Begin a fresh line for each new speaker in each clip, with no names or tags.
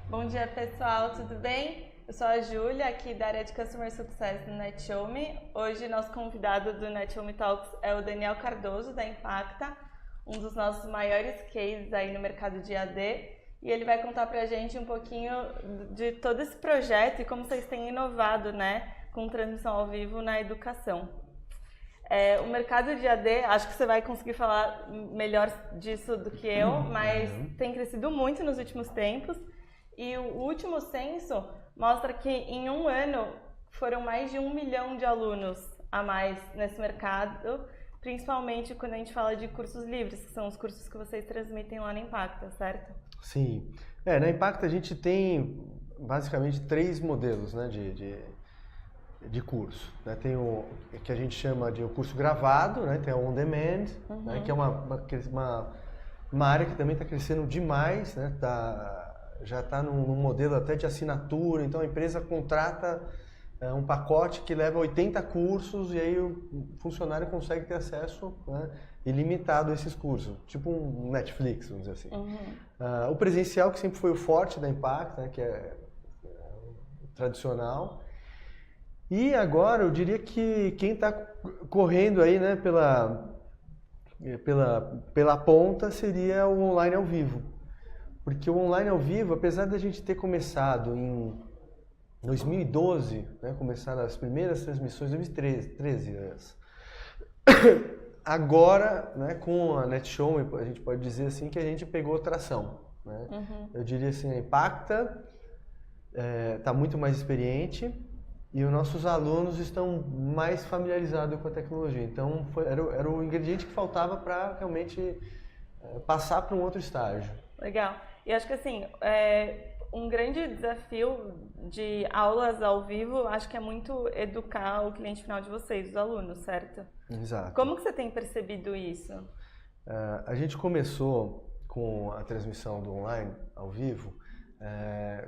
Bom dia, pessoal, tudo bem? Eu sou a Júlia, aqui da área de Customer Success do NetShowme. Hoje, nosso convidado do NetShowme Talks é o Daniel Cardoso, da Impacta, um dos nossos maiores cases aí no mercado de AD. E ele vai contar pra gente um pouquinho de todo esse projeto e como vocês têm inovado, né, com transmissão ao vivo na educação. O mercado de AD, acho que você vai conseguir falar melhor disso do que eu, mas tem crescido muito nos últimos tempos. E o último censo mostra que em um ano foram mais de 1 milhão de alunos a mais nesse mercado, principalmente quando a gente fala de cursos livres, que são os cursos que vocês transmitem lá na Impacta, certo?
Sim. Na Impacta a gente tem basicamente 3 modelos, né, de curso. Né? Tem o que a gente chama de o curso gravado, né? Tem o on demand, né? Que é uma área que também está crescendo demais, né? Já está num modelo até de assinatura, então a empresa contrata um pacote que leva 80 cursos e aí o funcionário consegue ter acesso, né, ilimitado a esses cursos, tipo um Netflix, vamos dizer assim. O presencial, que sempre foi o forte da Impacta, né, que é tradicional. E agora eu diria que quem está correndo aí, né, pela ponta seria o online ao vivo. Porque o online ao vivo, apesar da gente ter começado em 2012, né, começaram as primeiras transmissões em 2013, agora, né, com a NetShowme, a gente pode dizer assim que a gente pegou tração. Né? Eu diria assim, a Impacta está muito mais experiente e os nossos alunos estão mais familiarizados com a tecnologia. Então, era o ingrediente que faltava para realmente passar para um outro estágio.
Legal. E acho que assim, um grande desafio de aulas ao vivo, acho que é muito educar o cliente final de vocês, os alunos, certo?
Exato.
Como que você tem percebido isso?
A gente começou com a transmissão do online ao vivo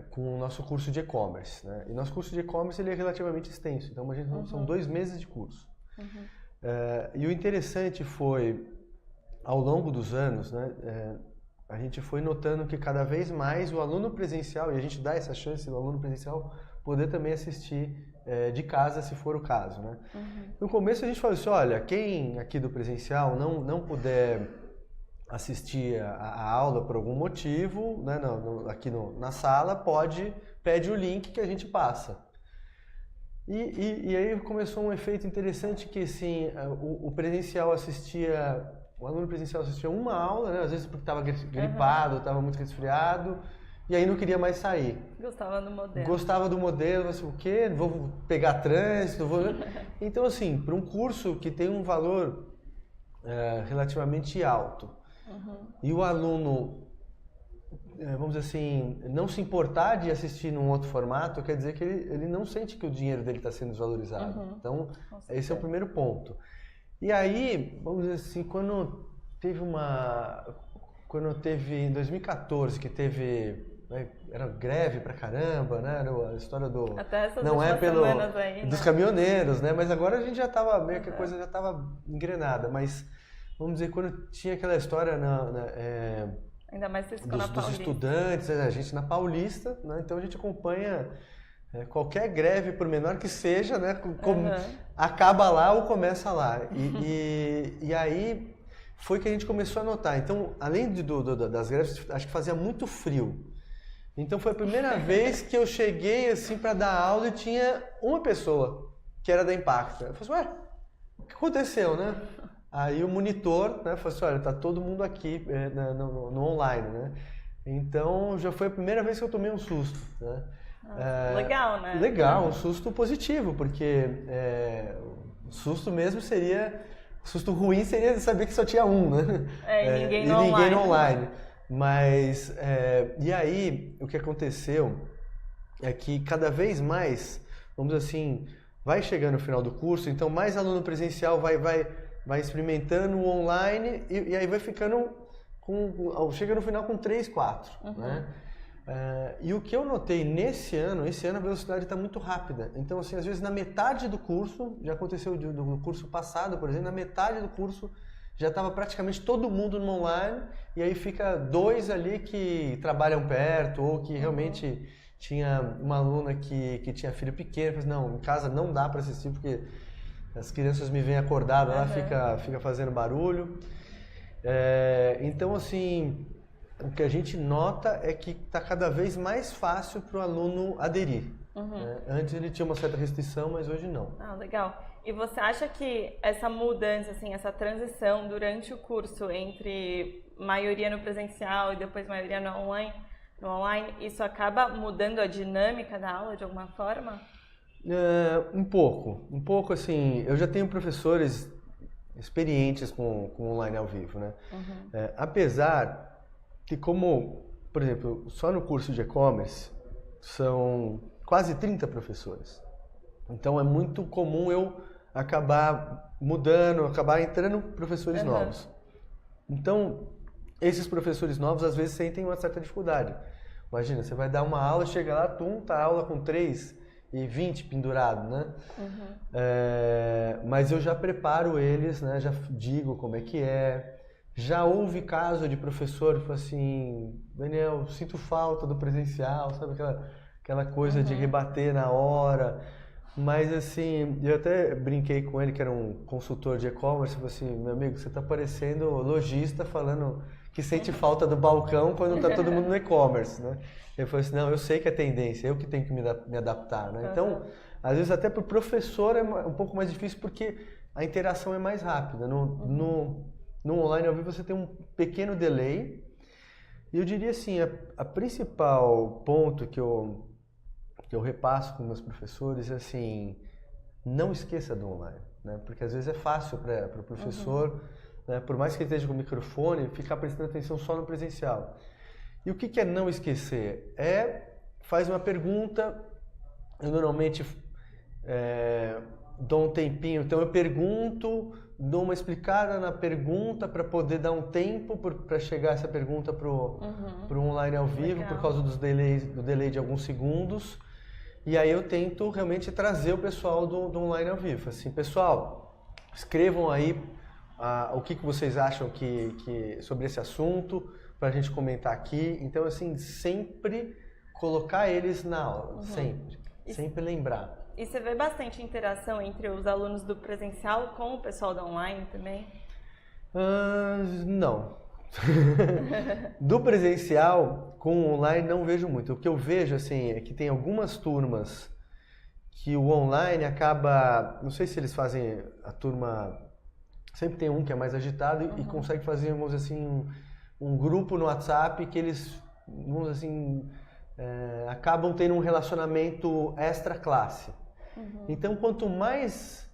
com o nosso curso de e-commerce. Né? E nosso curso de e-commerce ele é relativamente extenso, então são 2 meses de curso. E o interessante foi, ao longo dos anos, né, a gente foi notando que cada vez mais o aluno presencial, e a gente dá essa chance do aluno presencial poder também assistir de casa, se for o caso. Né? No começo a gente falou assim, olha, quem aqui do presencial não puder assistir a aula por algum motivo, né, aqui na sala, pede o link que a gente passa. E aí começou um efeito interessante que assim, o aluno presencial assistia uma aula, né, às vezes porque estava gripado, estava muito resfriado, e aí não queria mais sair.
Gostava do modelo.
Gostava do modelo, assim, o quê? Vou pegar trânsito, Então, assim, para um curso que tem um valor relativamente alto, e o aluno, vamos dizer assim, não se importar de assistir num outro formato, quer dizer que ele não sente que o dinheiro dele está sendo desvalorizado. Então, esse é o primeiro ponto. E aí, vamos dizer assim, quando teve em 2014, que teve, né, era greve pra caramba, né, era a história do...
Até essas semanas aí,
dos
né?
caminhoneiros, né, mas agora a gente já estava, meio que a coisa já estava engrenada, mas, vamos dizer, quando tinha aquela história
Ainda mais vocês ficam
dos
na Paulista.
estudantes, a gente na Paulista, né, então a gente acompanha qualquer greve, por menor que seja, né, acaba lá ou começa lá. E aí foi que a gente começou a notar. Então, além das greves, acho que fazia muito frio. Então foi a primeira vez que eu cheguei assim para dar aula e tinha uma pessoa que era da Impacta. Eu falei assim, ué, o que aconteceu, né? Aí o monitor, né, falou assim, olha, tá todo mundo aqui no online, né? Então já foi a primeira vez que eu tomei um susto, né?
Legal, né?
Legal, um susto positivo, porque susto mesmo seria... Susto ruim seria saber que só tinha um, né?
E ninguém
no online. Mas, e aí, o que aconteceu é que cada vez mais, vamos dizer assim, vai chegando o final do curso, então mais aluno presencial vai experimentando o online e aí vai ficando chega no final com 3, 4, né? E o que eu notei esse ano a velocidade está muito rápida. Então, assim, às vezes na metade do curso, já aconteceu do curso passado, por exemplo, na metade do curso já estava praticamente todo mundo no online, e aí fica 2 ali que trabalham perto, ou que realmente tinha uma aluna que tinha filho pequeno, falou assim, não, em casa não dá para assistir, porque as crianças me veem acordado, ela fica fazendo barulho. Então, assim, o que a gente nota é que está cada vez mais fácil para o aluno aderir. Né? Antes ele tinha uma certa restrição, mas hoje não.
Ah, legal. E você acha que essa mudança, assim, essa transição durante o curso entre maioria no presencial e depois maioria no online, isso acaba mudando a dinâmica da aula de alguma forma?
Um pouco assim, eu já tenho professores experientes com online ao vivo, né? Apesar que como, por exemplo, só no curso de e-commerce são quase 30 professores. Então é muito comum eu acabar mudando, acabar entrando professores novos. Então, esses professores novos às vezes sentem uma certa dificuldade. Imagina, você vai dar uma aula, chega lá, tá a aula com 3 e 20 pendurado, né? Mas eu já preparo eles, né? Já digo como é que é. Já houve caso de professor que falou assim, Daniel, sinto falta do presencial, sabe aquela coisa de rebater na hora. Mas assim, eu até brinquei com ele, que era um consultor de e-commerce, falei assim, meu amigo, você tá parecendo lojista falando que sente falta do balcão quando tá todo mundo no e-commerce, né? Ele falou assim, não, eu sei que é tendência, eu que tenho que me adaptar, né? Então, às vezes até para o professor é um pouco mais difícil porque a interação é mais rápida. No online ao vivo você tem um pequeno delay. E eu diria assim, a principal ponto que eu repasso com meus professores é assim, não esqueça do online, né? Porque às vezes é fácil para o professor, né? Por mais que ele esteja com o microfone, ficar prestando atenção só no presencial. E o que é não esquecer? Faz uma pergunta, eu normalmente dou um tempinho, então eu pergunto, dou uma explicada na pergunta para poder dar um tempo para chegar essa pergunta para o online ao vivo, por causa do delay de alguns segundos. E aí eu tento realmente trazer o pessoal do online ao vivo. Assim, pessoal, escrevam aí o que vocês acham sobre esse assunto, para a gente comentar aqui. Então, assim, sempre colocar eles na aula, sempre lembrar.
E você vê bastante interação entre os alunos do presencial com o pessoal do online também?
Não. Do presencial com o online não vejo muito. O que eu vejo assim é que tem algumas turmas que o online acaba, não sei se eles fazem a turma, sempre tem um que é mais agitado e consegue fazer, vamos dizer assim, um grupo no WhatsApp que eles, vamos dizer assim, acabam tendo um relacionamento extra classe. Então, quanto mais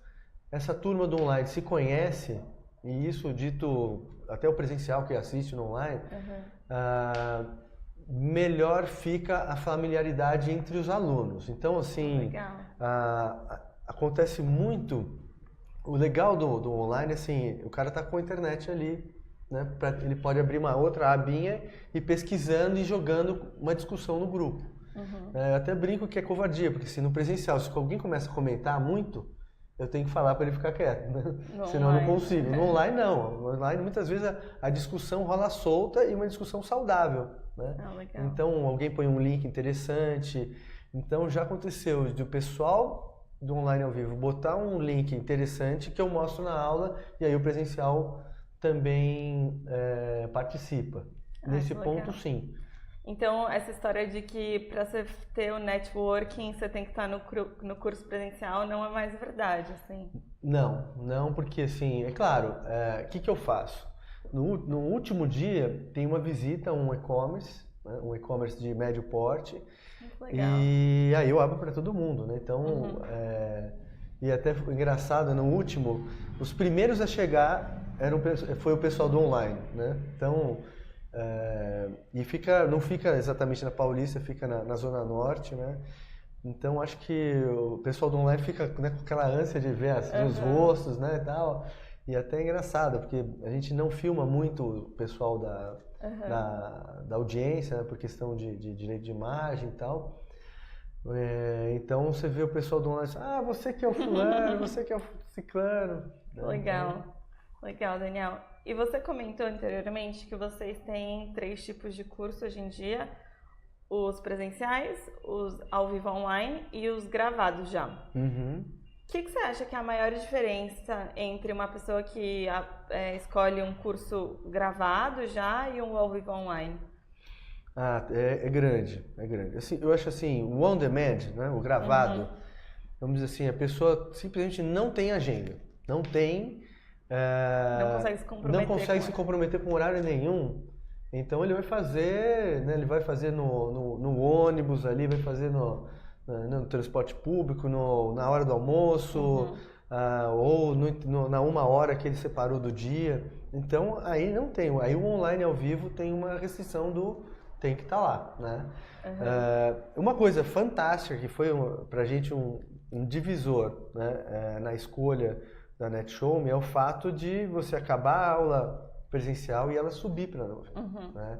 essa turma do online se conhece, e isso dito até o presencial que assiste no online, melhor fica a familiaridade entre os alunos. Então, assim, acontece muito. O legal do online, assim, o cara tá com a internet ali, né? Ele pode abrir uma outra abinha e pesquisando e jogando uma discussão no grupo. Eu até brinco que é covardia, porque se no presencial, se alguém começa a comentar muito, eu tenho que falar para ele ficar quieto, né? Senão eu não consigo. No online não. No online muitas vezes a discussão rola solta e uma discussão saudável, né? Então alguém põe um link interessante. Então já aconteceu do pessoal do online ao vivo botar um link interessante que eu mostro na aula e aí o presencial também participa. Nesse ponto, sim.
Então, essa história de que para você ter o networking, você tem que estar no curso presencial não é mais verdade, assim?
Não, porque assim, é claro, o que eu faço? No último dia, tem uma visita a um e-commerce, né, um e-commerce de médio porte, e aí eu abro para todo mundo, né? Então, e até engraçado, no último, os primeiros a chegar foi o pessoal do online, né? Então, e não fica exatamente na Paulista, fica na Zona Norte, né? Então acho que o pessoal do online fica, né, com aquela ânsia de ver os rostos, né, e tal. E até é engraçado, porque a gente não filma muito o pessoal da audiência, né, por questão de direito de imagem e tal. Então você vê o pessoal do online, você que é o fulano, você que é o ciclano.
Legal, Daniel. E você comentou anteriormente que vocês têm 3 tipos de curso hoje em dia, os presenciais, os ao vivo online e os gravados já.
Uhum.
O que você acha que é a maior diferença entre uma pessoa que escolhe um curso gravado já e um ao vivo online?
É grande, é grande. Assim, eu acho assim, o on demand, né, o gravado, vamos dizer assim, a pessoa simplesmente não tem agenda, não tem...
não consegue se comprometer.
Não consegue se comprometer com horário nenhum. Então ele vai fazer, né, ele vai fazer no ônibus ali, vai fazer no transporte público, na hora do almoço, ou na 1 hora que ele separou do dia. Então aí não tem, aí o online ao vivo tem uma restrição do tem que estar lá, né? Uma coisa fantástica que foi pra gente um divisor, né, na escolha da NetShowMe é o fato de você acabar a aula presencial e ela subir para a nuvem, né?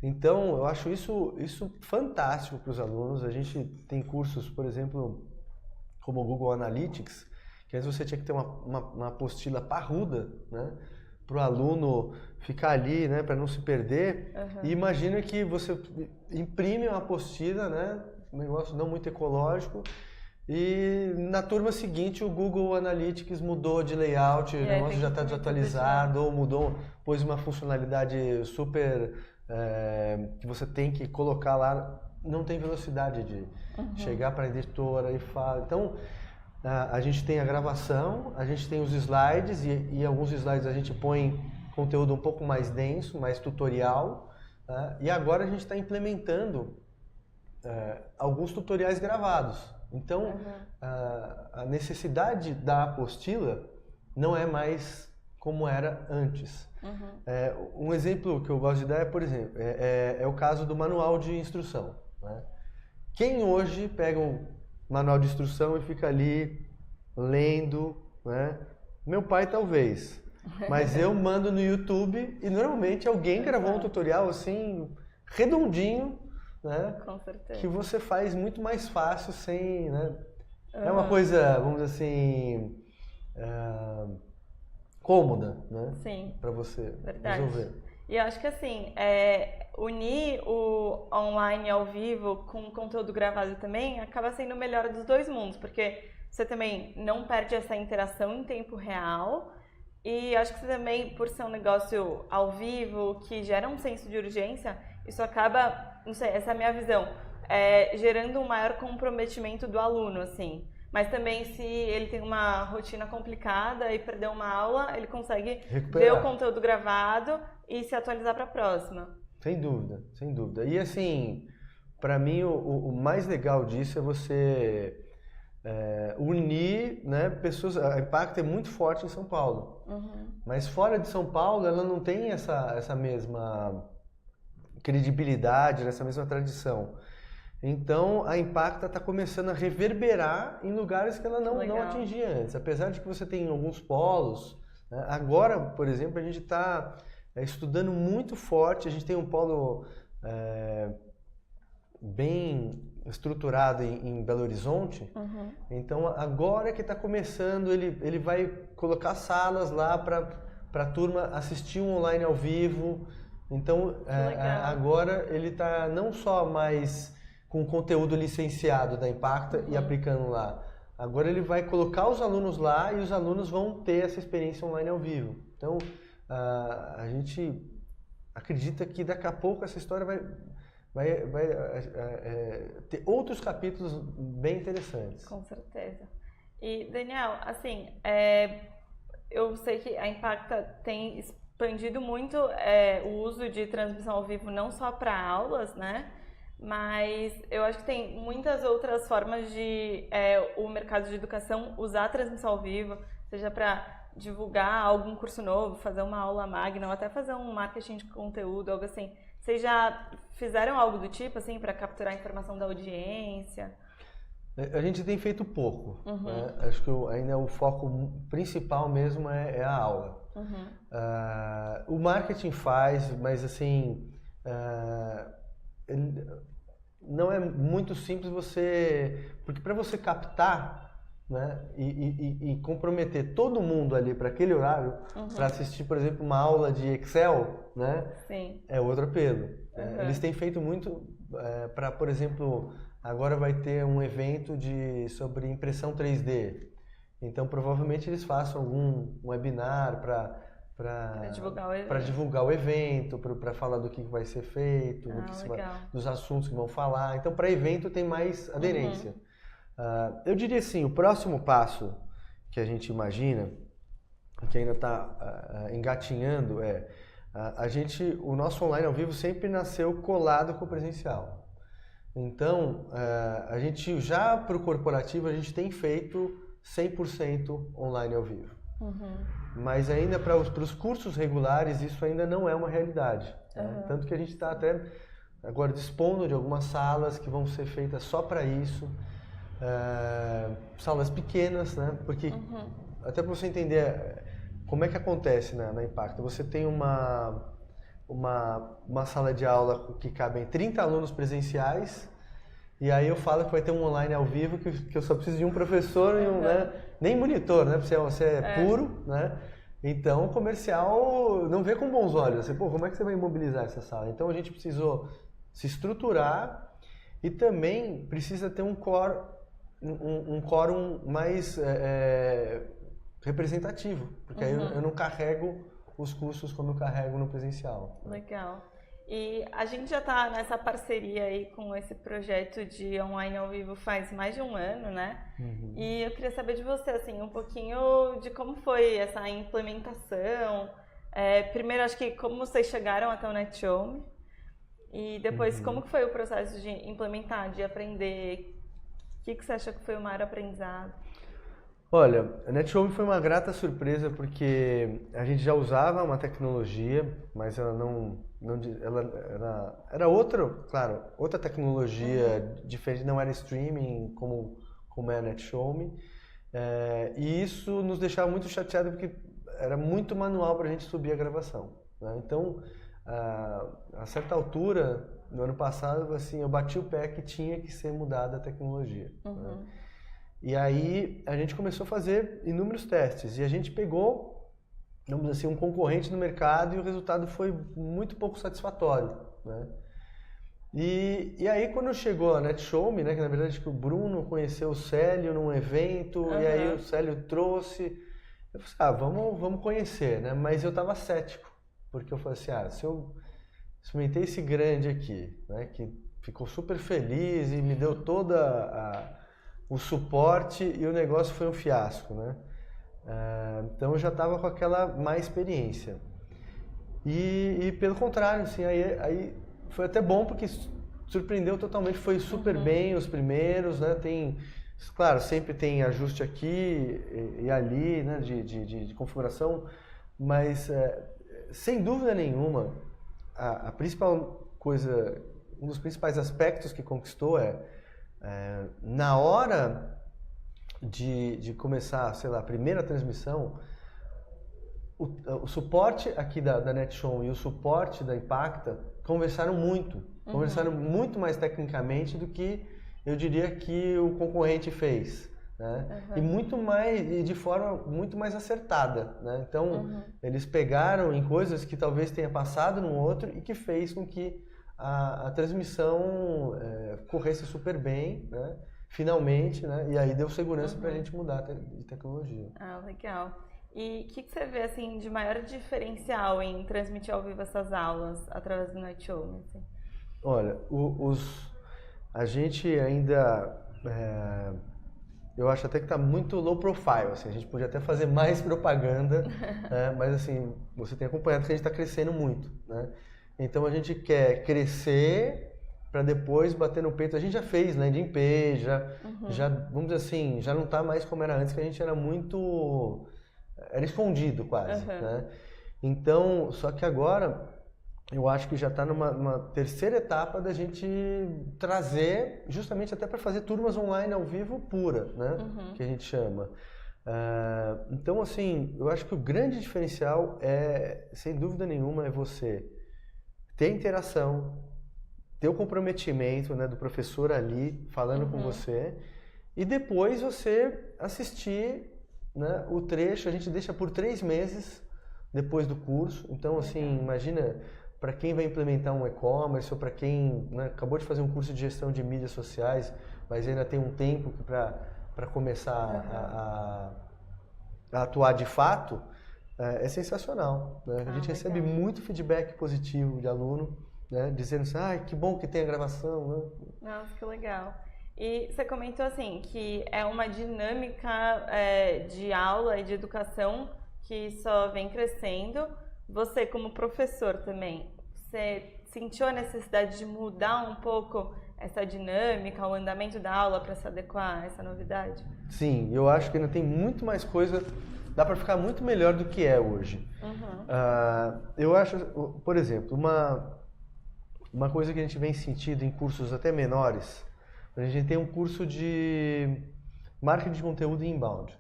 Então, eu acho isso fantástico para os alunos. A gente tem cursos, por exemplo, como o Google Analytics, que antes você tinha que ter uma apostila parruda, né, para o aluno ficar ali, né, para não se perder. E imagina que você imprime uma apostila, né, um negócio não muito ecológico, e na turma seguinte o Google Analytics mudou de layout, o negócio já está desatualizado, ou pôs uma funcionalidade super que você tem que colocar lá, não tem velocidade de chegar para a editora e falar. Então a gente tem a gravação, a gente tem os slides e alguns slides a gente põe conteúdo um pouco mais denso, mais tutorial, né? E agora a gente está implementando alguns tutoriais gravados. Então, a necessidade da apostila não é mais como era antes. Um exemplo que eu gosto de dar é, por exemplo, é o caso do manual de instrução, né? Quem hoje pega um manual de instrução e fica ali lendo, né? Meu pai talvez, mas eu mando no YouTube e normalmente alguém gravou um tutorial assim, redondinho, né?
Com certeza.
Que você faz muito mais fácil sem, né? É uma coisa, vamos dizer assim, cômoda, né?
Sim.
Para você
Verdade.
resolver.
E eu acho que assim, unir o online ao vivo com o conteúdo gravado também acaba sendo o melhor dos 2 mundos, porque você também não perde essa interação em tempo real. E acho que você também, por ser um negócio ao vivo, que gera um senso de urgência, isso acaba, não sei, essa é a minha visão, gerando um maior comprometimento do aluno, assim. Mas também se ele tem uma rotina complicada e perdeu uma aula, ele consegue ver o conteúdo gravado e se atualizar para a próxima.
Sem dúvida, sem dúvida. E assim, para mim o mais legal disso é você unir, né, pessoas. A Impacta é muito forte em São Paulo, mas fora de São Paulo ela não tem essa mesma credibilidade, essa mesma tradição. Então a Impacta está começando a reverberar em lugares que ela não atingia antes, apesar de que você tem alguns polos, né? Agora, por exemplo, a gente está estudando muito forte, a gente tem um polo bem estruturado em Belo Horizonte. Então agora que está começando, ele vai colocar salas lá para a turma assistir um online ao vivo. Então agora ele está não só mais com conteúdo licenciado da Impacta e aplicando lá. Agora ele vai colocar os alunos lá e os alunos vão ter essa experiência online ao vivo. Então a gente acredita que daqui a pouco essa história vai ter outros capítulos bem interessantes.
Com certeza. E, Daniel, assim, eu sei que a Impacta tem expandido muito o uso de transmissão ao vivo, não só para aulas, né? Mas eu acho que tem muitas outras formas de o mercado de educação usar a transmissão ao vivo, seja para divulgar algum curso novo, fazer uma aula magna, ou até fazer um marketing de conteúdo, algo assim. Vocês já fizeram algo do tipo, assim, para capturar a informação da audiência?
A gente tem feito pouco, né? Acho que ainda o foco principal mesmo é a aula. O marketing faz, mas assim, não é muito simples porque para você captar né, e comprometer todo mundo ali para aquele horário, para assistir, por exemplo, uma aula de Excel, né,
Sim.
é outro apelo. Eles têm feito muito para, por exemplo, agora vai ter um evento sobre impressão 3D. Então, provavelmente eles façam algum webinar para divulgar o evento, para falar do que vai ser feito, dos assuntos que vão falar. Então, para evento tem mais aderência. Eu diria assim, o próximo passo que a gente imagina, que ainda está engatinhando, o nosso online ao vivo sempre nasceu colado com o presencial. Então, a gente já para o corporativo, a gente tem feito 100% online ao vivo. Mas ainda para os cursos regulares, isso ainda não é uma realidade. Né? Tanto que a gente está até agora dispondo de algumas salas que vão ser feitas só para isso. Salas pequenas, né? Porque até para você entender como é que acontece na Impacta, você tem uma sala de aula que cabem 30 alunos presenciais, e aí eu falo que vai ter um online ao vivo que eu só preciso de um professor e nem monitor, né? Você é puro, né? Então o comercial não vê com bons olhos. Como é que você vai imobilizar essa sala? Então a gente precisou se estruturar e também precisa ter um quórum mais representativo, porque aí eu não carrego os cursos como eu carrego no presencial.
Legal. E a gente já está nessa parceria aí com esse projeto de online ao vivo faz mais de um ano, né? E eu queria saber de você, assim, um pouquinho de como foi essa implementação. Primeiro, acho que como vocês chegaram até o NetShowme e depois como que foi o processo de implementar, de aprender. O que você acha que foi o maior aprendizado?
Olha, a NetShowme foi uma grata surpresa porque a gente já usava uma tecnologia, mas ela era outra tecnologia diferente, não era streaming como é a NetShowme. E isso nos deixava muito chateado porque era muito manual para a gente subir a gravação. Né? Então, a certa altura, no ano passado, assim, eu bati o pé que tinha que ser mudada a tecnologia. Né? E aí a gente começou a fazer inúmeros testes e a gente pegou, vamos dizer assim, um concorrente no mercado e o resultado foi muito pouco satisfatório. Né? E aí quando chegou a NetShowme, né, que na verdade o Bruno conheceu o Célio num evento e aí o Célio trouxe, eu falei, vamos conhecer, né? Mas eu estava cético, porque eu falei assim, se eu experimentei esse grande aqui, né, que ficou super feliz e me deu toda o suporte e o negócio foi um fiasco, né? Então eu já estava com aquela má experiência. E pelo contrário, assim, aí foi até bom porque surpreendeu totalmente, foi super bem os primeiros, né? Claro, sempre tem ajuste aqui e ali, né, de configuração, mas sem dúvida nenhuma, a principal coisa, um dos principais aspectos que conquistou na hora de começar, sei lá, a primeira transmissão, o suporte aqui da NetShowme e o suporte da Impacta conversaram muito mais tecnicamente do que eu diria que o concorrente fez, né? E de forma muito mais acertada, né? Então eles pegaram em coisas que talvez tenha passado no outro e que fez com que a transmissão corresse super bem, né? Finalmente, né? E aí deu segurança para a gente mudar de tecnologia.
Legal. E o que você vê assim de maior diferencial em transmitir ao vivo essas aulas através do NetShowme? Assim?
Olha, a gente ainda, eu acho até que está muito low profile, assim, a gente podia até fazer mais propaganda, mas assim, você tem acompanhado que a gente está crescendo muito, né? Então a gente quer crescer para depois bater no peito. A gente já fez landing page, já vamos dizer assim, já não está mais como era antes, que a gente era escondido quase, né? Então, só que agora eu acho que já está numa terceira etapa da gente trazer, justamente até para fazer turmas online ao vivo pura, né? Que a gente chama. Então, assim, eu acho que o grande diferencial sem dúvida nenhuma, é você ter interação, ter o comprometimento, né, do professor ali falando com você e depois você assistir, né, o trecho. A gente deixa por 3 meses depois do curso. Então, assim, imagina, para quem vai implementar um e-commerce ou para quem, né, acabou de fazer um curso de gestão de mídias sociais, mas ainda tem um tempo para começar a atuar de fato, é sensacional, né? A gente recebe muito feedback positivo de aluno, né, dizendo assim, que bom que tem a gravação, né?
Nossa, que legal. E você comentou assim que é uma dinâmica de aula e de educação que só vem crescendo. Você, como professor também, você sentiu a necessidade de mudar um pouco essa dinâmica, o andamento da aula para se adequar a essa novidade?
Sim, eu acho que ainda tem muito mais coisa, dá para ficar muito melhor do que é hoje. Eu acho, por exemplo, uma coisa que a gente vem sentindo em cursos até menores, a gente tem um curso de marketing de conteúdo em inbound,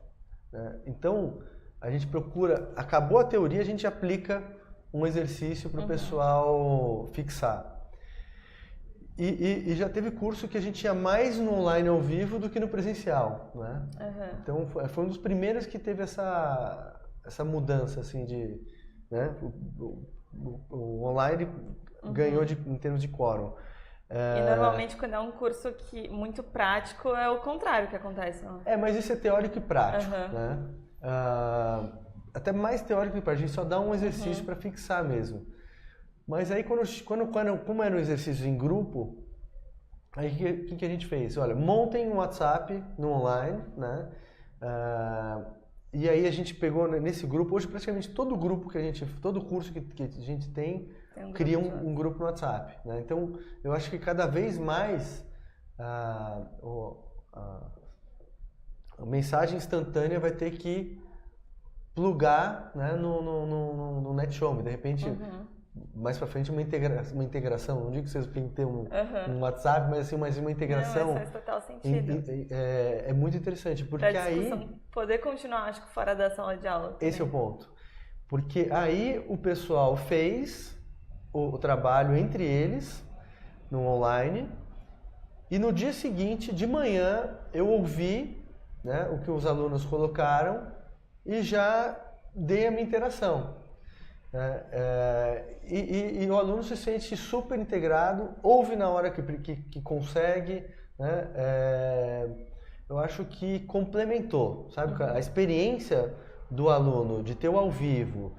né? Então, a gente procura, acabou a teoria, a gente aplica um exercício para o pessoal fixar. E já teve curso que a gente ia mais no online ao vivo do que no presencial, né? Então, foi um dos primeiros que teve essa mudança, assim, de, né? O online ganhou em termos de quórum.
E normalmente quando é um curso muito prático, é o contrário que acontece, não é?
Mas isso é teórico e prático, né? Até mais teórico e prático, a gente só dá um exercício para fixar mesmo. Mas aí como era um exercício em grupo, aí o que a gente fez? Olha, montem um WhatsApp no online, né? E aí a gente pegou nesse grupo, hoje praticamente todo curso que a gente tem cria um grupo no WhatsApp, né? Então, eu acho que cada vez mais a mensagem instantânea vai ter que plugar, né, no NetShowme. De repente, mais pra frente, uma integração. Não digo que vocês têm que ter um WhatsApp, mas assim, uma integração.
Não, faz total sentido.
É muito interessante, porque
pra discussão poder continuar, acho que fora da sala de aula também.
Esse é o ponto. Porque aí o pessoal fez o trabalho entre eles, no online, e no dia seguinte, de manhã, eu ouvi, né, o que os alunos colocaram e já dei a minha interação. E o aluno se sente super integrado, ouve na hora que consegue, né? Eu acho que complementou, sabe? A experiência do aluno de ter o ao vivo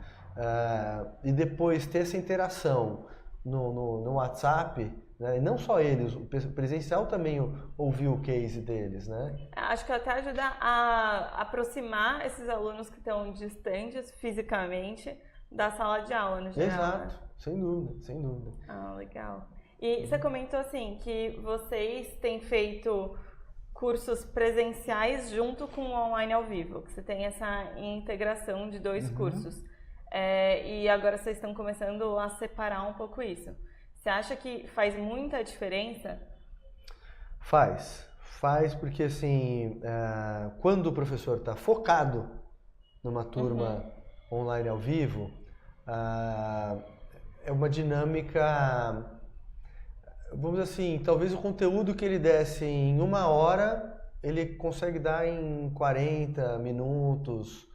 e depois ter essa interação no WhatsApp, né? E não só eles, o presencial também ouviu o case deles, né?
Acho que até ajuda a aproximar esses alunos que estão distantes fisicamente da sala de aula, no geral.
Exato,
né?
Sem dúvida, sem dúvida.
Legal. E você comentou assim que vocês têm feito cursos presenciais junto com o online ao vivo, que você tem essa integração de 2 cursos. E agora vocês estão começando a separar um pouco isso. Você acha que faz muita diferença?
Faz porque assim, quando o professor está focado numa turma online ao vivo, é uma dinâmica, vamos dizer assim, talvez o conteúdo que ele desse em 1 hora, ele consegue dar em 40 minutos,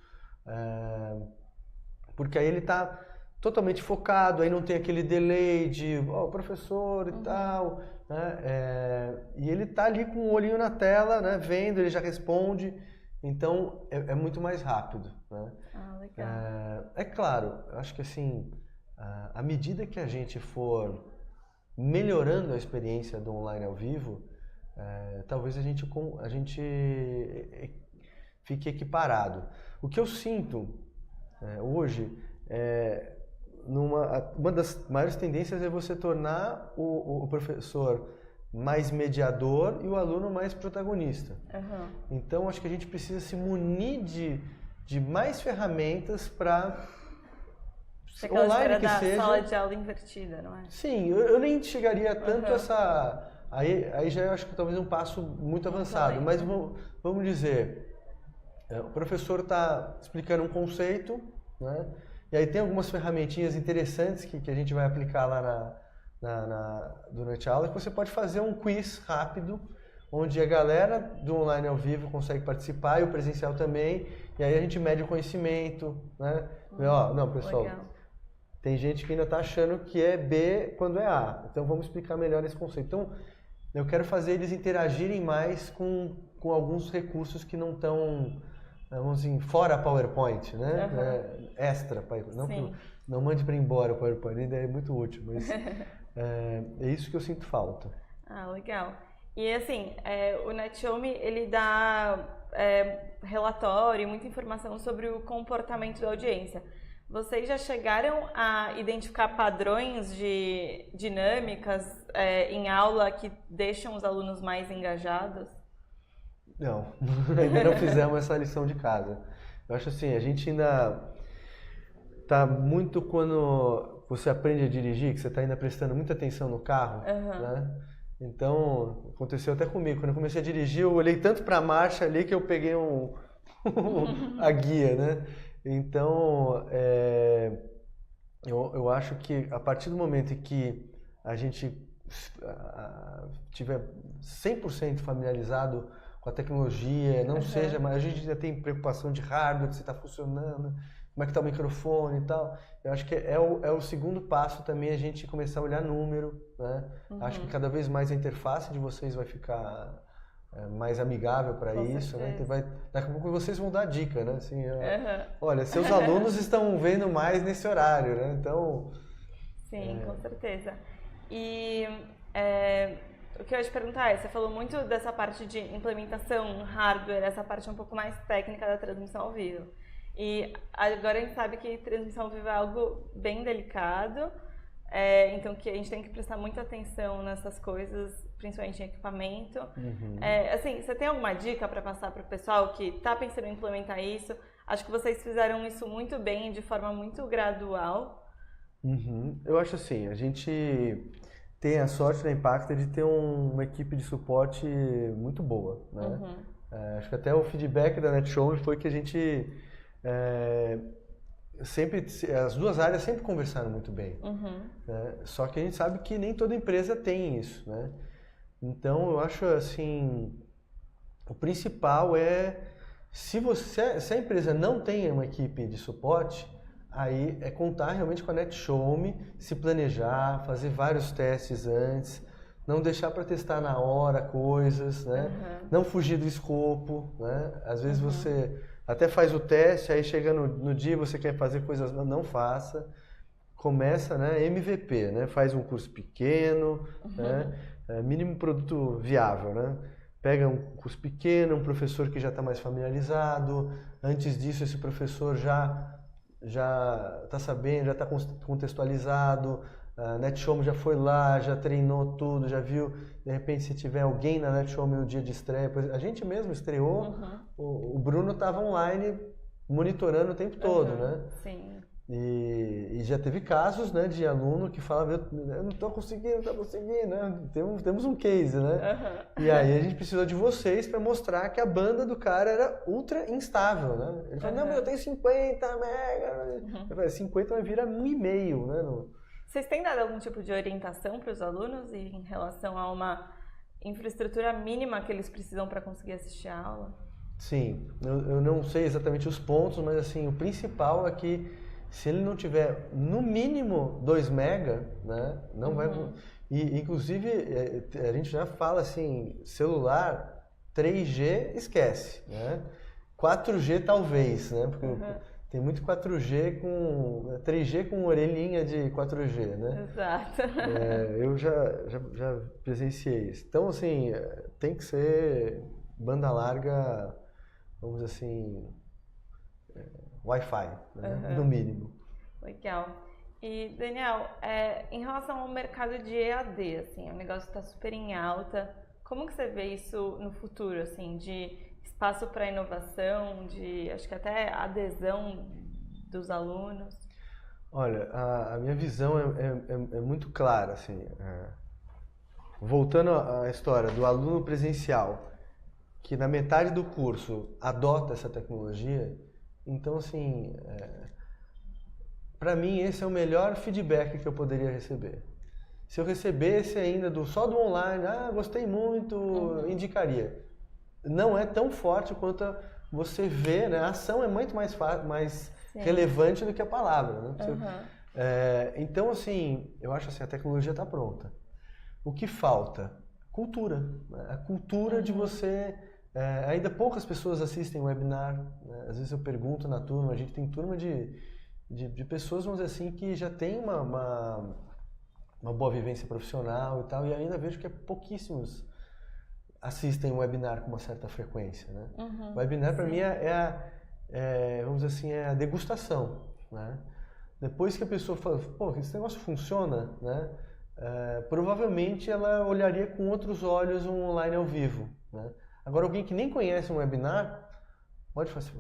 porque aí ele está totalmente focado, aí não tem aquele delay de professor e tal, né? E ele está ali com o olhinho na tela, né, vendo, ele já responde, então é muito mais rápido, né?
Legal.
É claro, eu acho que assim, à medida que a gente for melhorando a experiência do online ao vivo, talvez a gente fique equiparado. O que eu sinto hoje uma das maiores tendências é você tornar o professor mais mediador e o aluno mais protagonista. Então, acho que a gente precisa se munir de mais ferramentas para
online que seja. Sala de aula invertida, não é?
Sim, eu nem chegaria tanto a essa... Aí já eu acho que talvez um passo muito avançado, mas vamos dizer, o professor está explicando um conceito, né? E aí tem algumas ferramentinhas interessantes que a gente vai aplicar lá durante a aula, que você pode fazer um quiz rápido onde a galera do online ao vivo consegue participar e o presencial também, e aí a gente mede o conhecimento, né? Não, pessoal, legal. Tem gente que ainda está achando que é B quando é A, então vamos explicar melhor esse conceito. Então, eu quero fazer eles interagirem mais com alguns recursos que não estão, vamos dizer, fora PowerPoint, né? Extra, não mande para embora o PowerPoint, ainda é muito útil, mas é isso que eu sinto falta.
Ah, legal. E assim, o NetShowMe, ele dá relatório, muita informação sobre o comportamento da audiência. Vocês já chegaram a identificar padrões de dinâmicas em aula que deixam os alunos mais engajados?
Não, ainda não fizemos essa lição de casa. Eu acho assim, a gente ainda está muito quando você aprende a dirigir, que você está ainda prestando muita atenção no carro, né? Então, aconteceu até comigo. Quando eu comecei a dirigir, eu olhei tanto para a marcha ali que eu peguei a guia, né? Então, eu acho que a partir do momento em que a gente tiver 100% familiarizado com a tecnologia, não seja, mas a gente ainda tem preocupação de hardware, se está funcionando, como é que está o microfone e tal. Eu acho que é o segundo passo também a gente começar a olhar número, né? Acho que cada vez mais a interface de vocês vai ficar mais amigável para isso, né? Daqui a pouco vocês vão dar dica, né? Assim, olha, seus alunos estão vendo mais nesse horário, né? Então...
Sim, com certeza. E o que eu ia te perguntar você falou muito dessa parte de implementação hardware, essa parte um pouco mais técnica da transmissão ao vivo. E agora a gente sabe que transmissão ao vivo é algo bem delicado, então que a gente tem que prestar muita atenção nessas coisas, principalmente em equipamento. Assim, você tem alguma dica para passar para o pessoal que está pensando em implementar isso? Acho que vocês fizeram isso muito bem, de forma muito gradual.
Eu acho assim, a gente tem a sorte da Impacta de ter uma equipe de suporte muito boa, né? Acho que até o feedback da NetShowMe foi que a gente as duas áreas sempre conversaram muito bem, né? Só que a gente sabe que nem toda empresa tem isso, né? Então eu acho assim, o principal se a empresa não tem uma equipe de suporte, aí é contar realmente com a NetShowMe, se planejar, fazer vários testes antes, não deixar para testar na hora coisas, né? Não fugir do escopo, né? Às vezes você até faz o teste, aí chega no dia você quer fazer coisas, não faça. Começa, né, MVP, né? Faz um curso pequeno, né? Mínimo produto viável, né? Pega um curso pequeno, um professor que já está mais familiarizado. Antes disso, esse professor já está sabendo, já está contextualizado. A NetShowMe já foi lá, já treinou tudo, já viu. De repente, se tiver alguém na NetShowMe no dia de estreia, a gente mesmo estreou, o Bruno estava online monitorando o tempo todo, né?
Sim.
E já teve casos, né, de aluno que falava, eu não estou conseguindo, né? Temos um case, né? E aí a gente precisou de vocês para mostrar que a banda do cara era ultra instável, né? Ele falou, não, mas eu tenho 50 mega. Eu falei, 50 vai virar 1,5, né?
Vocês têm dado algum tipo de orientação para os alunos em relação a uma infraestrutura mínima que eles precisam para conseguir assistir a aula?
Sim, eu não sei exatamente os pontos, mas assim, o principal é que se ele não tiver no mínimo 2 mega, né, não vai... E inclusive a gente já fala assim, celular 3G esquece, né? 4G talvez, né? Porque tem muito 3G com orelhinha de 4G, né?
Exato.
Eu já presenciei isso. Então, assim, tem que ser banda larga, vamos dizer assim, Wi-Fi, né? No mínimo.
Legal. E, Daniel, em relação ao mercado de EAD, assim, o negócio está super em alta. Como que você vê isso no futuro, assim, de espaço para inovação, de, acho que até adesão dos alunos?
Olha, a minha visão é muito clara, assim. Voltando à história do aluno presencial, que na metade do curso adota essa tecnologia, então, assim, para mim esse é o melhor feedback que eu poderia receber. se eu recebesse ainda só do online, gostei muito, indicaria. Não é tão forte quanto você vê, né? A ação é muito mais relevante do que a palavra, né? Então, assim, eu acho assim, a tecnologia está pronta. O que falta? Cultura. Né? A cultura de você... ainda poucas pessoas assistem webinar, né? Às vezes eu pergunto na turma, a gente tem turma de pessoas, vamos dizer assim, que já tem uma boa vivência profissional e tal, e ainda vejo que pouquíssimos assistem webinar com uma certa frequência, né? O webinar para mim vamos dizer assim, é a degustação, né? Depois que a pessoa fala, pô, esse negócio funciona, né? Provavelmente ela olharia com outros olhos um online ao vivo, né? Agora, alguém que nem conhece um webinar pode falar assim,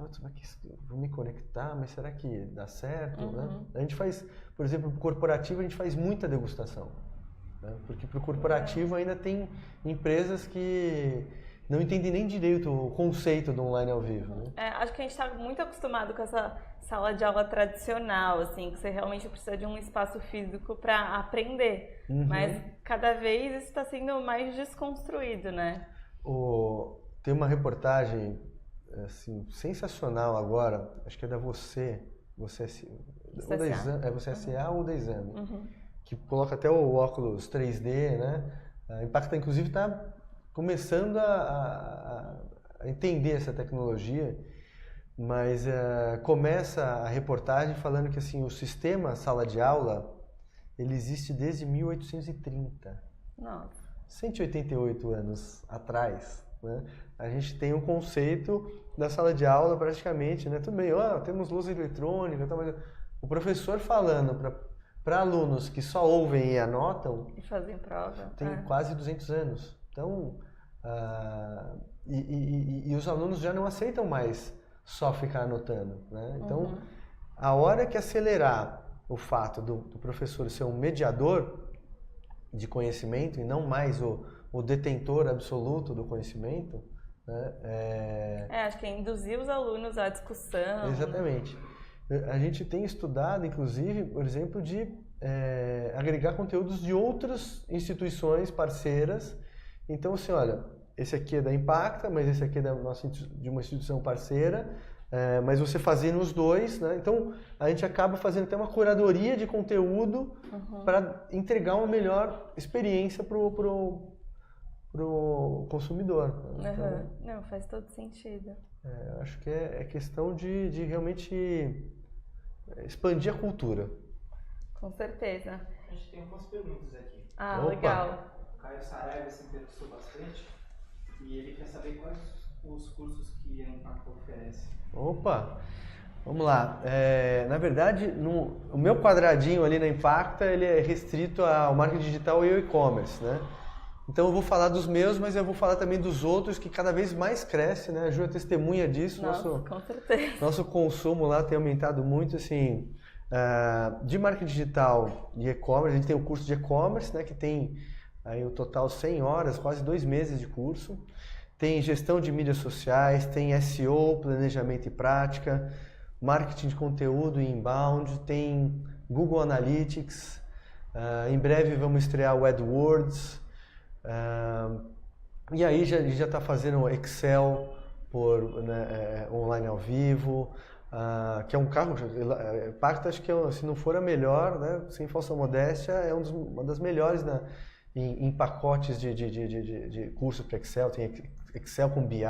vou me conectar, mas será que dá certo? Né? A gente faz, por exemplo, para o corporativo, a gente faz muita degustação. Né? Porque para o corporativo ainda tem empresas que não entendem nem direito o conceito do online ao vivo. Né?
Acho que a gente está muito acostumado com essa sala de aula tradicional, assim, que você realmente precisa de um espaço físico para aprender. Mas cada vez isso está sendo mais desconstruído, né?
Tem uma reportagem assim, sensacional agora, acho que é da Você SA ou da Exame, que coloca até o óculos 3D, né? A Impacta, inclusive, está começando a entender essa tecnologia, mas começa a reportagem falando que assim, o sistema sala de aula ele existe desde 1830.
Nossa.
188 anos atrás, né? A gente tem um conceito da sala de aula praticamente, né? Tudo bem, temos luz eletrônica, mas o professor falando para alunos que só ouvem e anotam...
E fazem prova.
Tem quase 200 anos. Então, e os alunos já não aceitam mais só ficar anotando, né? Então, a hora que acelerar o fato do professor ser um mediador de conhecimento e não mais o detentor absoluto do conhecimento, né?
Acho que é induzir os alunos à discussão.
Exatamente. A gente tem estudado, inclusive, por exemplo, de agregar conteúdos de outras instituições parceiras. Então, assim, olha, esse aqui é da Impacta, mas esse aqui é de uma instituição parceira, mas você fazendo os dois, né? Então a gente acaba fazendo até uma curadoria de conteúdo para entregar uma melhor experiência pro consumidor. Né? Então,
não, faz todo sentido.
Acho que é questão de realmente expandir a cultura.
Com certeza.
A gente tem algumas perguntas aqui.
Opa. Legal.
O Caio Saraiva se interessou bastante e ele quer saber quais os cursos que a Impacta oferece.
Opa! Vamos lá. Na verdade, o meu quadradinho ali na Impacta, ele é restrito ao marketing digital e ao e-commerce, né? Então eu vou falar dos meus, mas eu vou falar também dos outros que cada vez mais cresce, né? A Ju é testemunha disso.
Nossa, com certeza.
Nosso consumo lá tem aumentado muito, assim, de marketing digital e e-commerce. A gente tem o curso de e-commerce, né? Que tem aí o total 100 horas, quase 2 meses de curso. Tem gestão de mídias sociais, tem SEO, planejamento e prática, marketing de conteúdo e inbound, tem Google Analytics, em breve vamos estrear o AdWords, e aí já está fazendo Excel online ao vivo, que é um carro, Impacta, acho que se não for a melhor, né, sem falsa modéstia, é uma das melhores em pacotes de cursos para Excel, tem Excel com BI,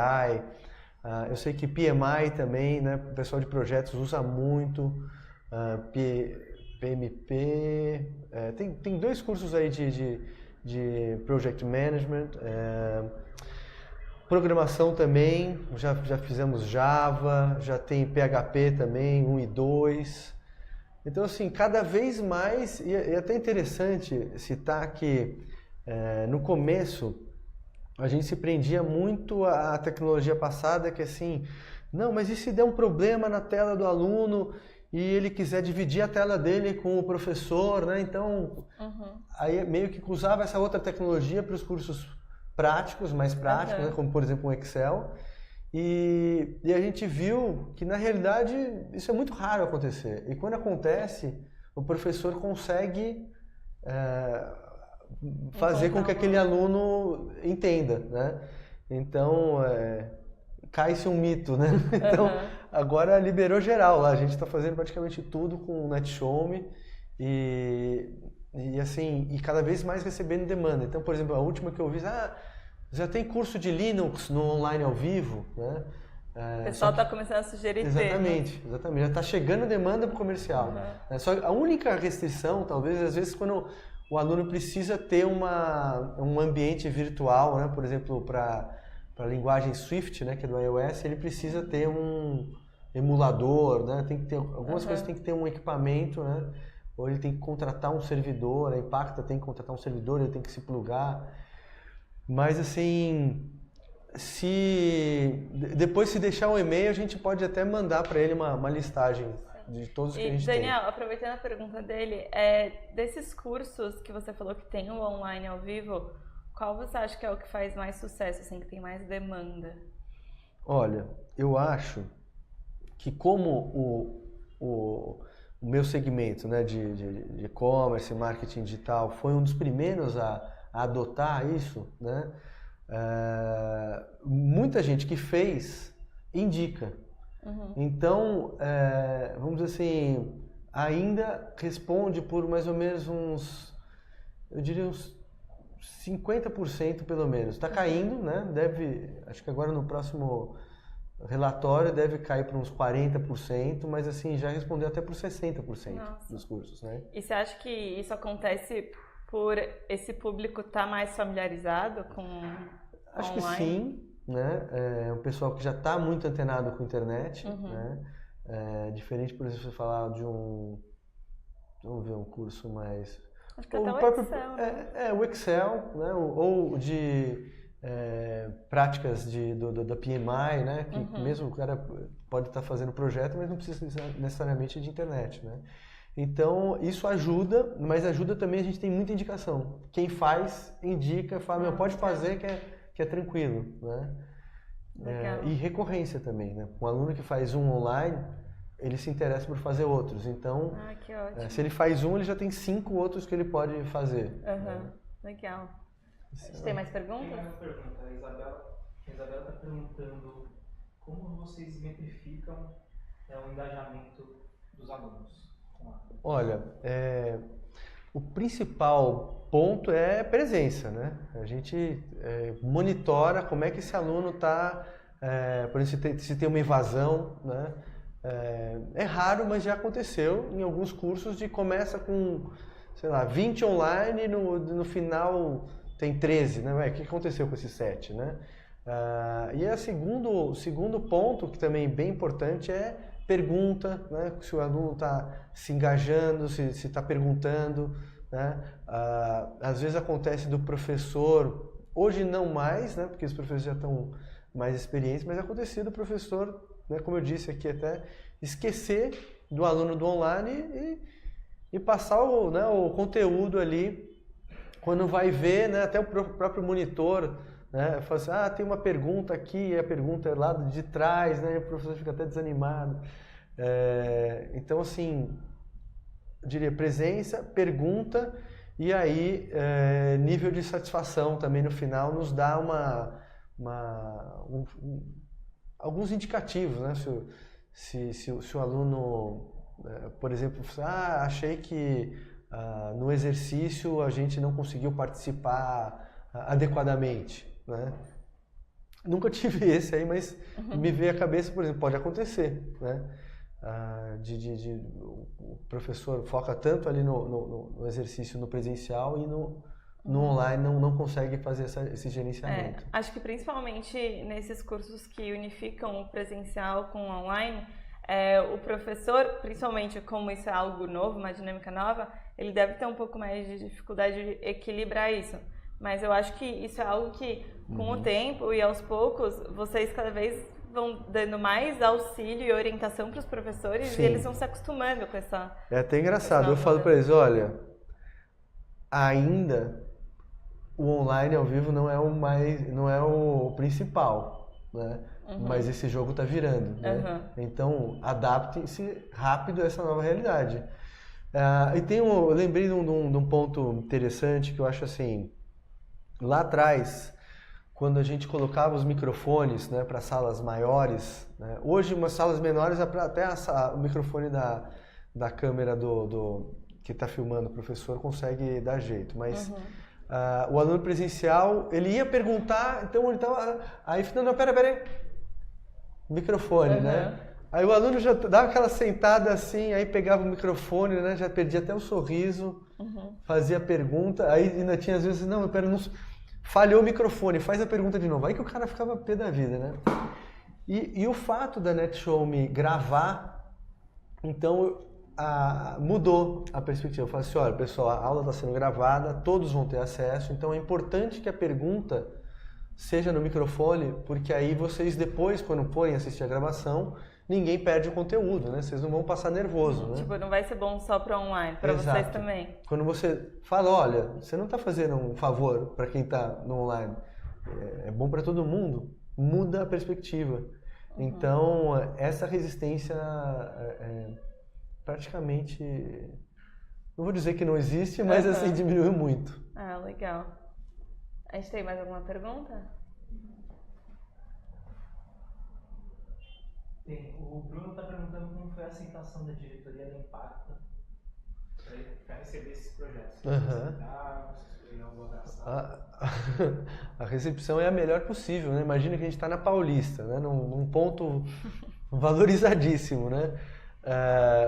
eu sei que PMI também, né, o pessoal de projetos usa muito, PMP, tem 2 cursos aí de Project Management, programação também, já fizemos Java, já tem PHP também, 1 e 2. Então, assim, cada vez mais, e é até interessante citar que no começo a gente se prendia muito à tecnologia passada, que assim, não, mas e se der um problema na tela do aluno e ele quiser dividir a tela dele com o professor, né? Então, aí meio que usava essa outra tecnologia para os cursos práticos, mais práticos, né? Como por exemplo o Excel. E a gente viu que na realidade isso é muito raro acontecer. E quando acontece, o professor consegue fazer com que aquele aluno entenda, né? Então, cai-se um mito, né? Então, agora liberou geral lá, a gente está fazendo praticamente tudo com o NetShowMe e assim, e cada vez mais recebendo demanda. Então, por exemplo, a última que eu vi, já tem curso de Linux no online ao vivo, né?
O pessoal está começando a sugerir
exatamente. Já está chegando demanda para o comercial. Só a única restrição, talvez, às vezes, quando o aluno precisa ter um ambiente virtual, né? Por exemplo, para a linguagem Swift, né? Que é do iOS, ele precisa ter um emulador, né? Tem que ter, algumas coisas tem que ter um equipamento, né? Ou ele tem que contratar um servidor, a Impacta tem que contratar um servidor, ele tem que se plugar. Mas, assim... depois se deixar um e-mail, a gente pode até mandar para ele uma listagem de todos que a gente
Daniel,
tem.
aproveitando a pergunta dele, desses cursos que você falou que tem o online ao vivo, qual você acha que é o que faz mais sucesso, assim, que tem mais demanda?
Olha, eu acho que como o meu segmento, né, de e-commerce, marketing digital, foi um dos primeiros a adotar isso, né? Muita gente que fez indica. Então, vamos dizer assim, ainda responde por mais ou menos eu diria uns 50% pelo menos. Está caindo, né? Acho que agora no próximo relatório deve cair para uns 40%, mas assim, já respondeu até por 60% dos cursos, né?
E você acha que isso acontece por esse público estar mais familiarizado com
Acho
online?
que sim, né? O pessoal que já está muito antenado com a internet, né? Diferente, por exemplo, você falar de vamos ver, um curso mais...
Acho que até o Excel, né?
O Excel, né? Ou de práticas da PMI, né? Que mesmo o cara pode estar fazendo projeto, mas não precisa necessariamente de internet, né? Então, isso ajuda, mas ajuda também, a gente tem muita indicação. Quem faz, indica, fala, pode fazer que é tranquilo, né? E recorrência também, né? Um aluno que faz um online, ele se interessa por fazer outros. Então,
que ótimo.
Se ele faz ele já tem 5 outros que ele pode fazer.
Né? Legal. Você tem mais perguntas?
Tem mais pergunta. A Isabela está perguntando como vocês metrificam o engajamento dos alunos.
Olha, o principal ponto é presença, né? A gente monitora como é que esse aluno está, por exemplo, se tem uma evasão, né? É raro, mas já aconteceu em alguns cursos de começa com, sei lá, 20 online e no final tem 13, né? O que aconteceu com esses 7, né? E o segundo ponto, que também é bem importante, é pergunta, né? Se o aluno está se engajando, se está perguntando, né? Às vezes acontece do professor, hoje não mais, né? Porque os professores já estão mais experientes, mas acontecia do professor, né? Como eu disse aqui até, esquecer do aluno do online e passar o conteúdo ali, quando vai ver, né? Até o próprio monitor, né? Fala assim, tem uma pergunta aqui, e a pergunta é lá de trás, né? E o professor fica até desanimado. Então, assim, eu diria presença, pergunta e aí nível de satisfação também no final nos dá alguns indicativos, né? Se o aluno, por exemplo, achei que no exercício a gente não conseguiu participar adequadamente, né? Nunca tive esse aí, mas me veio à cabeça, por exemplo, pode acontecer, né? O professor foca tanto ali no exercício no presencial e no online não consegue fazer esse gerenciamento.
Acho que principalmente nesses cursos que unificam o presencial com o online, o professor, principalmente como isso é algo novo, uma dinâmica nova, ele deve ter um pouco mais de dificuldade de equilibrar isso. Mas eu acho que isso é algo que, com o tempo e aos poucos, vocês cada vez vão dando mais auxílio e orientação para os professores. Sim. E eles vão se acostumando com essa...
É até engraçado, eu falo para eles, olha, ainda o online ao vivo não é o principal, né? Mas esse jogo está virando, né? Então, adaptem-se rápido a essa nova realidade. Eu lembrei de um ponto interessante que eu acho assim, lá atrás, quando a gente colocava os microfones, né, para salas maiores, né, hoje umas salas menores até o microfone da câmera que está filmando o professor consegue dar jeito, mas o aluno presencial, ele ia perguntar, então ele estava, aí não, pera aí, microfone, né? Aí o aluno já dava aquela sentada assim, aí pegava o microfone, né, já perdia até o sorriso, fazia a pergunta, aí ainda tinha às vezes, não, pera, não, falhou o microfone, faz a pergunta de novo, aí que o cara ficava pé da vida, né? E o fato da NetShowMe gravar, então mudou a perspectiva. Eu falei assim, olha pessoal, a aula está sendo gravada, todos vão ter acesso, então é importante que a pergunta seja no microfone, porque aí vocês depois, quando forem assistir a gravação, ninguém perde o conteúdo, né? Vocês não vão passar nervoso, né?
Tipo, não vai ser bom só para online, para vocês também.
Quando você fala, olha, você não está fazendo um favor para quem está no online, é bom para todo mundo, muda a perspectiva. Então, essa resistência praticamente, não vou dizer que não existe, mas assim, diminuiu muito.
Ah, legal. A gente tem mais alguma pergunta?
Tem. O Bruno está perguntando como foi a aceitação da diretoria da Impacta para receber esses projetos.
A recepção é a melhor possível, né? Imagina que a gente está na Paulista, né? Num ponto valorizadíssimo, né?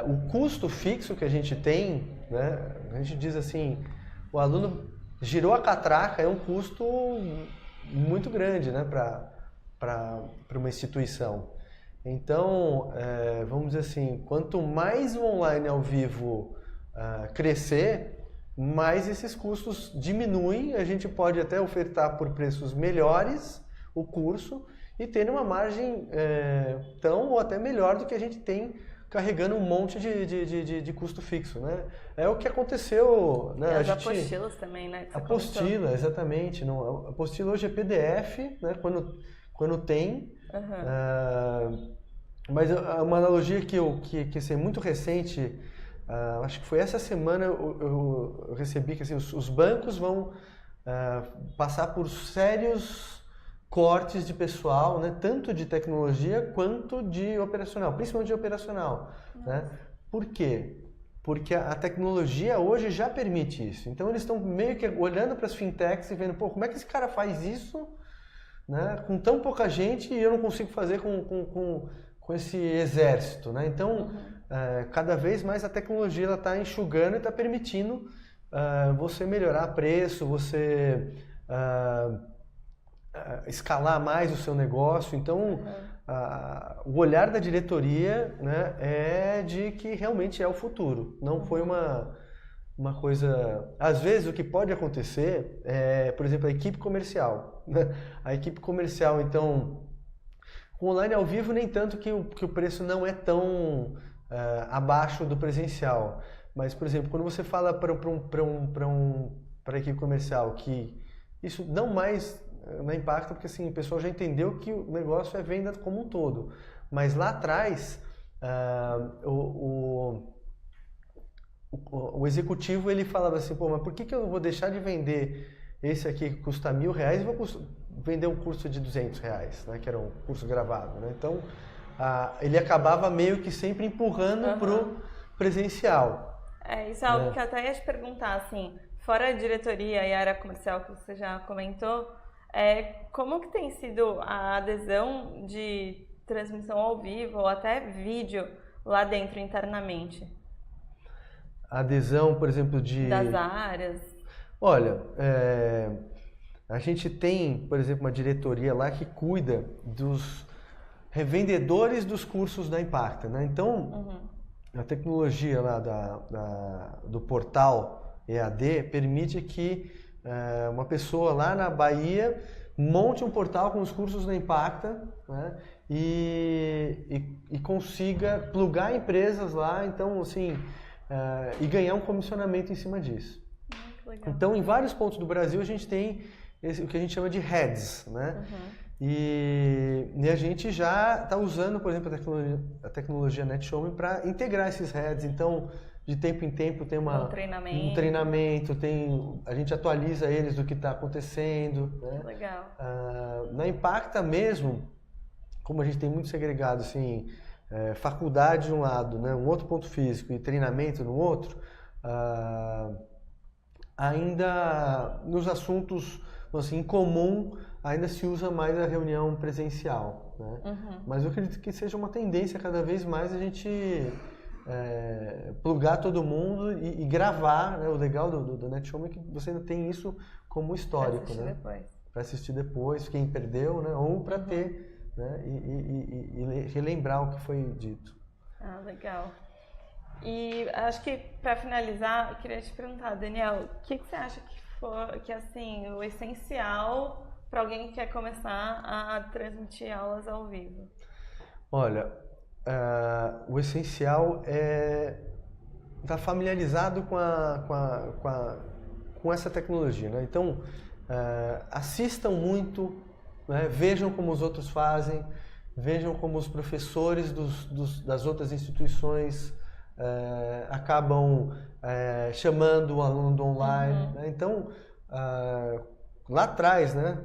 O custo fixo que a gente tem, né? A gente diz assim, o aluno girou a catraca, é um custo muito grande, né? Para uma instituição. Então, vamos dizer assim, quanto mais o online ao vivo crescer, mais esses custos diminuem, a gente pode até ofertar por preços melhores o curso e ter uma margem tão ou até melhor do que a gente tem carregando um monte de custo fixo, né? É o que aconteceu, né?
As apostilas também, né?
Apostila, exatamente. A apostila hoje é PDF, né? Quando tem. Mas uma analogia que é muito recente, acho que foi essa semana eu recebi que assim, os bancos vão passar por sérios cortes de pessoal, né, tanto de tecnologia quanto de operacional, principalmente de operacional. Né? Por quê? Porque a tecnologia hoje já permite isso. Então eles estão meio que olhando para as fintechs e vendo, pô, como é que esse cara faz isso, né, com tão pouca gente e eu não consigo fazer com esse exército, né? Então, cada vez mais a tecnologia está enxugando e está permitindo você melhorar preço, você escalar mais o seu negócio. Então, o olhar da diretoria, né, é de que realmente é o futuro. Não foi uma coisa... Às vezes, o que pode acontecer é, por exemplo, a equipe comercial. Né? A equipe comercial, então... Com online ao vivo, nem tanto que o preço não é tão abaixo do presencial. Mas, por exemplo, quando você fala para a equipe comercial que isso não mais não impacta, porque assim, o pessoal já entendeu que o negócio é venda como um todo. Mas lá atrás, o executivo ele falava assim, pô, mas por que eu vou deixar de vender esse aqui que custa R$1.000 e vou vender um curso de R$200, né, que era um curso gravado, né? Então, ele acabava meio que sempre empurrando pro presencial.
Isso é algo que eu até ia te perguntar, assim, fora a diretoria e a área comercial que você já comentou, como que tem sido a adesão de transmissão ao vivo ou até vídeo lá dentro internamente?
A adesão, por exemplo,
das áreas?
Olha, a gente tem, por exemplo, uma diretoria lá que cuida dos revendedores dos cursos da Impacta, né? Então, a tecnologia lá do portal EAD permite que uma pessoa lá na Bahia monte um portal com os cursos da Impacta, né? E consiga plugar empresas lá, então, assim, e ganhar um comissionamento em cima disso. Então, em vários pontos do Brasil, a gente tem o que a gente chama de heads, né? E a gente já está usando, por exemplo, a tecnologia NetShowMe para integrar esses heads. Então, de tempo em tempo tem
Um treinamento.
A gente atualiza eles do que está acontecendo. Né?
Legal.
Na Impacta mesmo, como a gente tem muito segregado, assim, faculdade de um lado, né, um outro ponto físico e treinamento no outro, ainda nos assuntos assim, em comum, ainda se usa mais a reunião presencial. Né? Mas eu acredito que seja uma tendência cada vez mais a gente plugar todo mundo e gravar. Né? O legal do NetShowme é que você ainda tem isso como histórico. Para assistir depois, quem perdeu, né? Ou para ter, né? E relembrar o que foi dito.
Legal. E acho que para finalizar, eu queria te perguntar, Daniel, o que você acha que assim, o essencial para alguém que quer começar a transmitir aulas ao vivo?
Olha, o essencial é estar familiarizado com essa tecnologia, né? Então, assistam muito, né? Vejam como os outros fazem, vejam como os professores das outras instituições acabam chamando o aluno do online. Né? Então, lá atrás, né?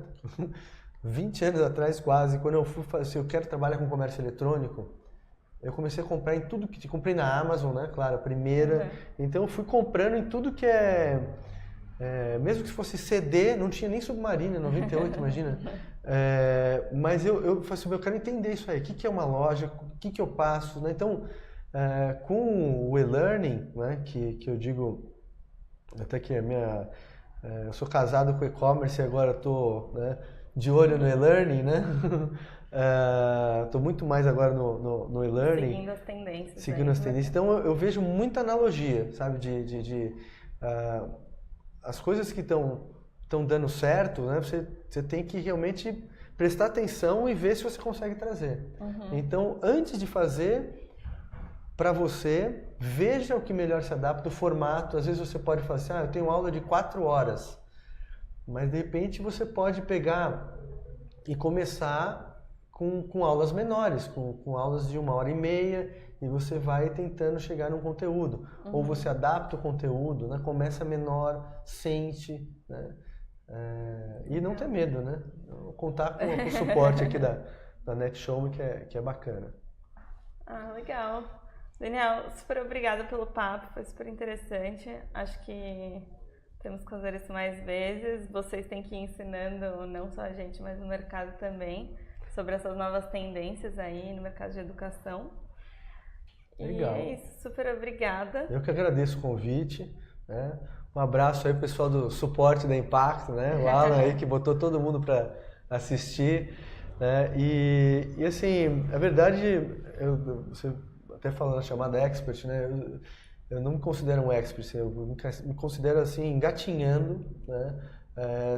20 anos atrás quase, quando eu fui fazer, eu quero trabalhar com comércio eletrônico, eu comecei a comprar em tudo que... Comprei na Amazon, né? Claro, a primeira. Então eu fui comprando em tudo que mesmo que fosse CD, não tinha nem Submarino, 98, imagina. Mas eu falei assim, eu quero entender isso aí. O que é uma loja? O que eu passo? Né? Então, com o e-learning, né? que eu digo, até que eu sou casado com e-commerce e agora estou, né, de olho no e-learning, né? Estou muito mais agora no e-learning.
Seguindo as tendências.
Seguindo as tendências. Então eu vejo muita analogia, sabe? As coisas que estão dando certo, né? Você tem que realmente prestar atenção e ver se você consegue trazer. Então, antes de fazer, para você, veja o que melhor se adapta, o formato. Às vezes você pode falar assim, eu tenho aula de 4 horas. Mas de repente você pode pegar e começar com aulas menores, com aulas de 1h30, e você vai tentando chegar num conteúdo. Ou você adapta o conteúdo, né? Começa menor, sente, né? E não ter medo, né? Contar com o suporte aqui da NetShowme, que é bacana.
Legal. Daniel, super obrigada pelo papo, foi super interessante. Acho que temos que fazer isso mais vezes. Vocês têm que ir ensinando, não só a gente, mas no mercado também, sobre essas novas tendências aí no mercado de educação.
Legal.
E é isso, super obrigada.
Eu que agradeço o convite, né? Um abraço aí pro pessoal do suporte da Impacto, né? O Alan aí que botou todo mundo para assistir, né? E assim, a verdade, você até falando a chamada expert, né? Eu não me considero um expert, eu me considero assim, engatinhando, né?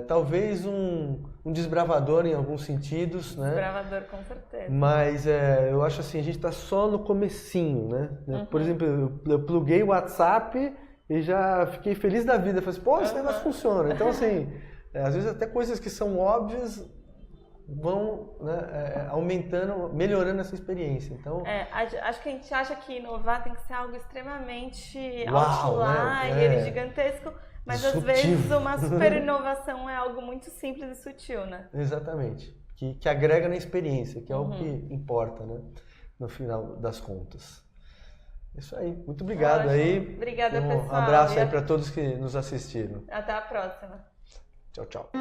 Talvez um desbravador em alguns sentidos, né?
Desbravador, com certeza.
Mas eu acho assim, a gente está só no comecinho, né? Por exemplo, eu pluguei o WhatsApp e já fiquei feliz da vida. Falei assim, pô, esse negócio funciona. Então, assim, às vezes até coisas que são óbvias vão, né, aumentando, melhorando essa experiência. Então,
acho que a gente acha que inovar tem que ser algo extremamente
outlier,
né? Gigantesco, mas sutil. Às vezes uma super inovação é algo muito simples e sutil, né?
Exatamente. Que agrega na experiência, que é o que importa, né? No final das contas. Isso aí. Muito obrigado.
Ótimo.
Aí.
Obrigada, pessoal.
Um abraço aí para todos que nos assistiram.
Até a próxima.
Tchau, tchau.